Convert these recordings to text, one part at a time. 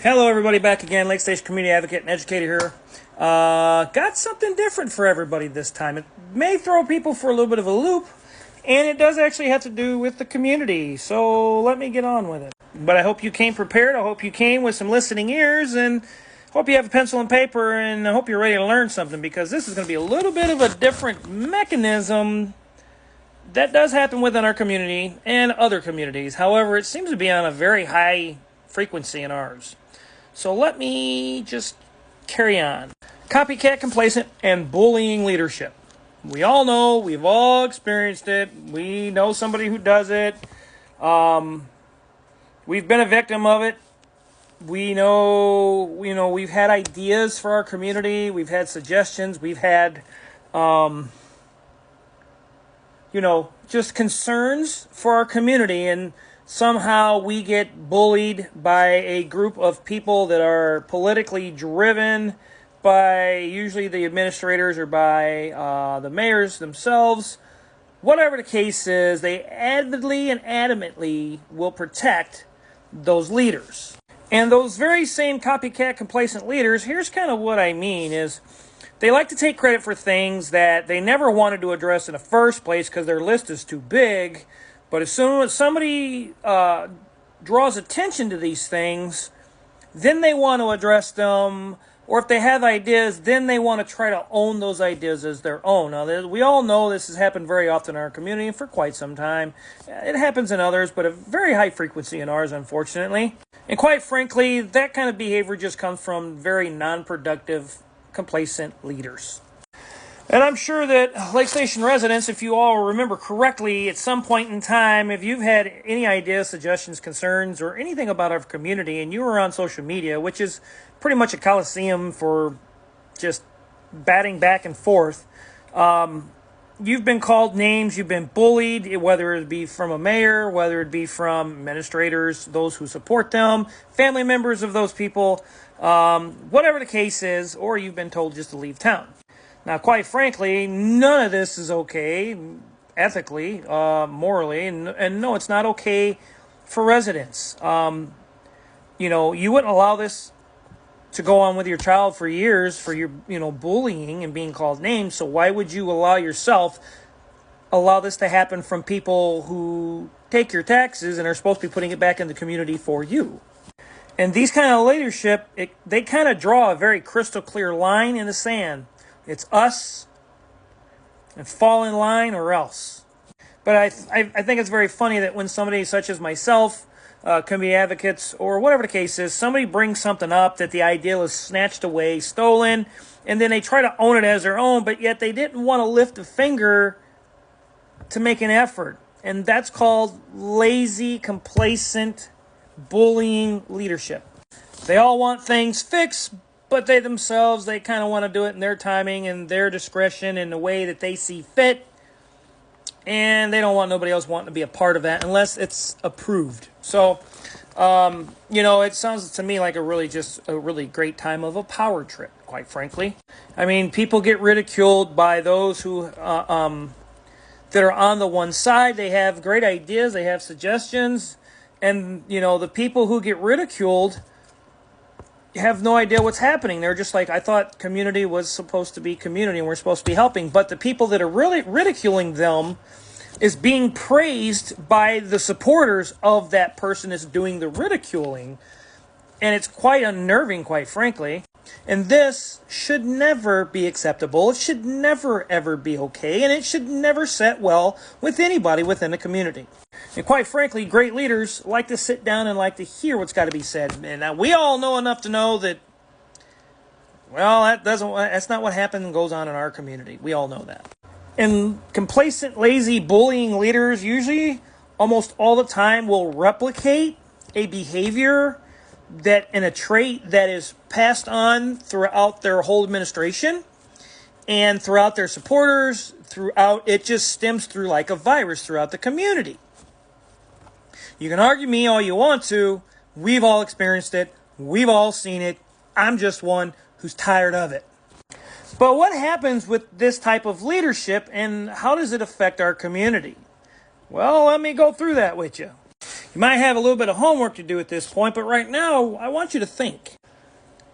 Hello, everybody. Back again. Lake Station Community Advocate and Educator here. Got something different for everybody this time. It may throw people for a little bit of a loop, and it does actually have to do with the community. So let me get on with it. But I hope you came prepared. I hope you came with some listening ears, and hope you have a pencil and paper, and I hope you're ready to learn something, because this is going to be a little bit of a different mechanism that does happen within our community and other communities. However, it seems to be on a very high frequency in ours. So let me just carry on. Copycat, complacent, and bullying leadership. We all know, we've all experienced it. We know somebody who does it. We've been a victim of it. We know, we've had ideas for our community. We've had suggestions. We've had, just concerns for our community, and somehow we get bullied by a group of people that are politically driven by usually the administrators or by the mayors themselves. Whatever the case is, they avidly and adamantly will protect those leaders. And those very same copycat, complacent leaders, here's kind of what I mean, is they like to take credit for things that they never wanted to address in the first place because their list is too big. But as soon as somebody draws attention to these things, then they want to address them. Or if they have ideas, then they want to try to own those ideas as their own. Now, we all know this has happened very often in our community and for quite some time. It happens in others, but a very high frequency in ours, unfortunately. And quite frankly, that kind of behavior just comes from very non-productive, complacent leaders. And I'm sure that Lake Station residents, if you all remember correctly, at some point in time, if you've had any ideas, suggestions, concerns, or anything about our community, and you were on social media, which is pretty much a coliseum for just batting back and forth, you've been called names, you've been bullied, whether it be from a mayor, whether it be from administrators, those who support them, family members of those people, whatever the case is, or you've been told just to leave town. Now, quite frankly, none of this is okay, ethically, morally, and no, it's not okay for residents. You wouldn't allow this to go on with your child for years for your, bullying and being called names, so why would you allow this to happen from people who take your taxes and are supposed to be putting it back in the community for you? And these kind of leadership, they kind of draw a very crystal clear line in the sand. It's us, and fall in line or else. But I think it's very funny that when somebody such as myself, community advocates, or whatever the case is, somebody brings something up that the ideal is snatched away, stolen, and then they try to own it as their own, but yet they didn't want to lift a finger to make an effort. And that's called lazy, complacent, bullying leadership. They all want things fixed, but they themselves, they kind of want to do it in their timing and their discretion in the way that they see fit. And they don't want nobody else wanting to be a part of that unless it's approved. So, it sounds to me like a really great time of a power trip, quite frankly. I mean, people get ridiculed by those who that are on the one side. They have great ideas, they have suggestions, and, the people who get ridiculed have no idea what's happening. They're just like, I thought community was supposed to be community and we're supposed to be helping. But the people that are really ridiculing them is being praised by the supporters of that person that's doing the ridiculing. And it's quite unnerving, quite frankly. And this should never be acceptable. It should never, ever be okay. And it should never set well with anybody within the community. And quite frankly, great leaders like to sit down and like to hear what's got to be said. And now we all know enough to know that, well, that's not what happens and goes on in our community. We all know that. And complacent, lazy, bullying leaders usually, almost all the time, will replicate a behavior and a trait that is passed on throughout their whole administration and throughout their supporters, it just stems through like a virus throughout the community. You can argue me all you want to. We've all experienced it. We've all seen it. I'm just one who's tired of it. But what happens with this type of leadership, and how does it affect our community? Well, let me go through that with you. You might have a little bit of homework to do at this point, but right now, I want you to think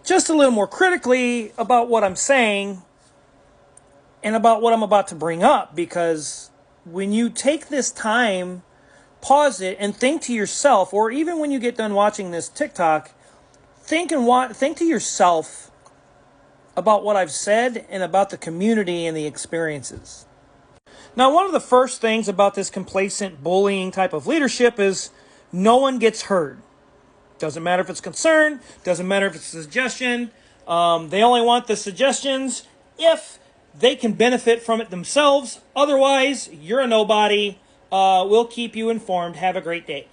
just a little more critically about what I'm saying and about what I'm about to bring up, because when you take this time, pause it and think to yourself, or even when you get done watching this TikTok, think to yourself about what I've said and about the community and the experiences. Now, one of the first things about this complacent bullying type of leadership is no one gets heard. Doesn't matter if it's concern, doesn't matter if it's a suggestion. They only want the suggestions if they can benefit from it themselves. Otherwise, you're a nobody. We'll keep you informed. Have a great day.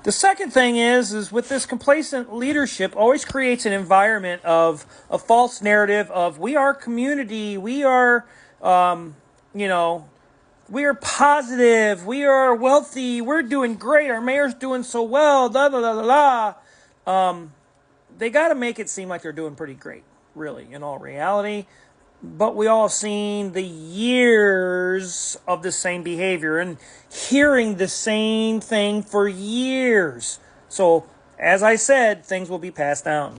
The second thing is with this complacent leadership always creates an environment of a false narrative of we are community, we are, we are positive, we are wealthy, we're doing great, our mayor's doing so well, blah, blah, blah, blah, blah. They got to make it seem like they're doing pretty great, really, in all reality. But we all seen the years of the same behavior and hearing the same thing for years. So, as I said, things will be passed down.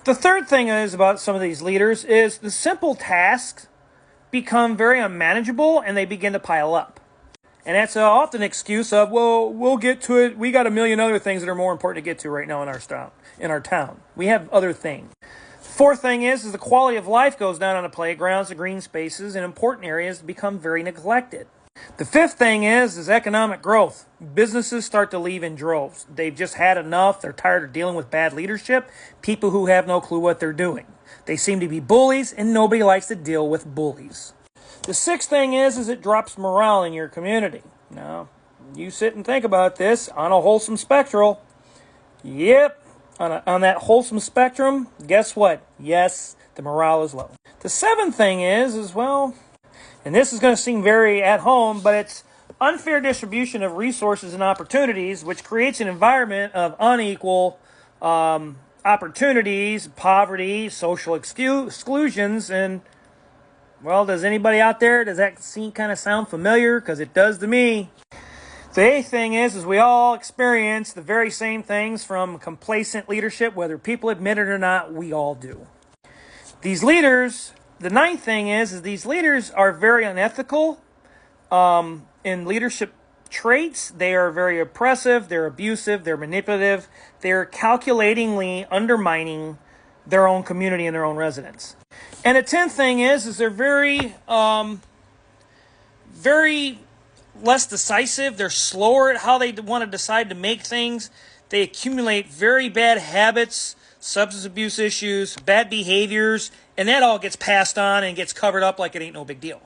The third thing is about some of these leaders is the simple tasks become very unmanageable and they begin to pile up. And that's often an excuse of, well, we'll get to it. We got a million other things that are more important to get to right now in our town. We have other things. Fourth thing is the quality of life goes down on the playgrounds, the green spaces, and important areas become very neglected. The fifth thing is economic growth. Businesses start to leave in droves. They've just had enough. They're tired of dealing with bad leadership, people who have no clue what they're doing. They seem to be bullies, and nobody likes to deal with bullies. The sixth thing is it drops morale in your community. Now, you sit and think about this on a wholesome spectrum. Yep. On that wholesome spectrum, guess what? Yes, the morale is low. The seventh thing is well, and this is going to seem very at home, but it's unfair distribution of resources and opportunities, which creates an environment of unequal opportunities, poverty, social exclusions, and, well, does anybody out there, does that kind of sound familiar? Because it does to me. The eighth thing is we all experience the very same things from complacent leadership, whether people admit it or not, we all do. These leaders, the ninth thing is these leaders are very unethical in leadership traits. They are very oppressive, they're abusive, they're manipulative, they're calculatingly undermining their own community and their own residents. And the 10th thing is they're very less decisive. They're slower at how they want to decide to make things. They accumulate very bad habits, substance abuse issues, bad behaviors, and that all gets passed on and gets covered up like it ain't no big deal.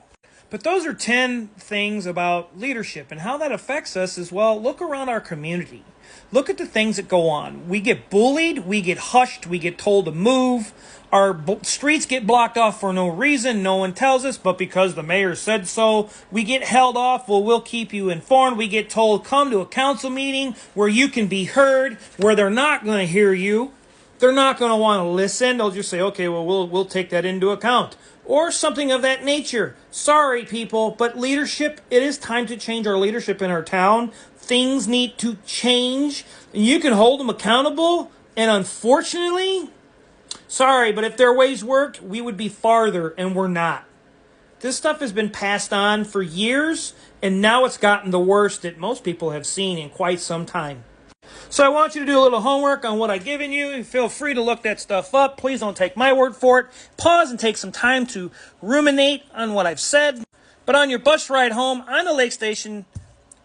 But those are 10 things about leadership and how that affects us as well. Look around our community. Look at the things that go on. We get bullied, we get hushed, we get told to move. Our streets get blocked off for no reason. No one tells us, but because the mayor said so, we get held off. Well, we'll keep you informed. We get told, come to a council meeting where you can be heard, where they're not going to hear you. They're not going to want to listen. They'll just say, okay, well, we'll take that into account. Or something of that nature. Sorry, people, but leadership, it is time to change our leadership in our town. Things need to change. You can hold them accountable, and unfortunately, sorry, but if their ways worked, we would be farther, and we're not. This stuff has been passed on for years, and now it's gotten the worst that most people have seen in quite some time. So I want you to do a little homework on what I've given you. Feel free to look that stuff up. Please don't take my word for it. Pause and take some time to ruminate on what I've said. But on your bus ride home, I'm a Lake Station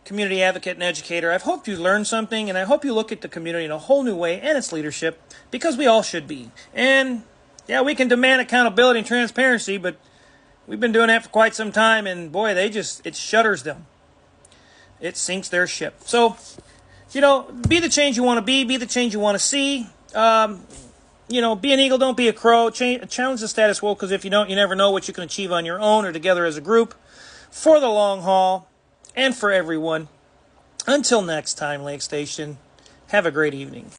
community advocate and educator. I hope you learned something, and I hope you look at the community in a whole new way and its leadership, because we all should be. And, yeah, we can demand accountability and transparency, but we've been doing that for quite some time, and, boy, it shudders them. It sinks their ship. So, be the change you want to be the change you want to see. Be an eagle, don't be a crow. Challenge the status quo, because if you don't, you never know what you can achieve on your own or together as a group for the long haul and for everyone. Until next time, Lake Station, have a great evening.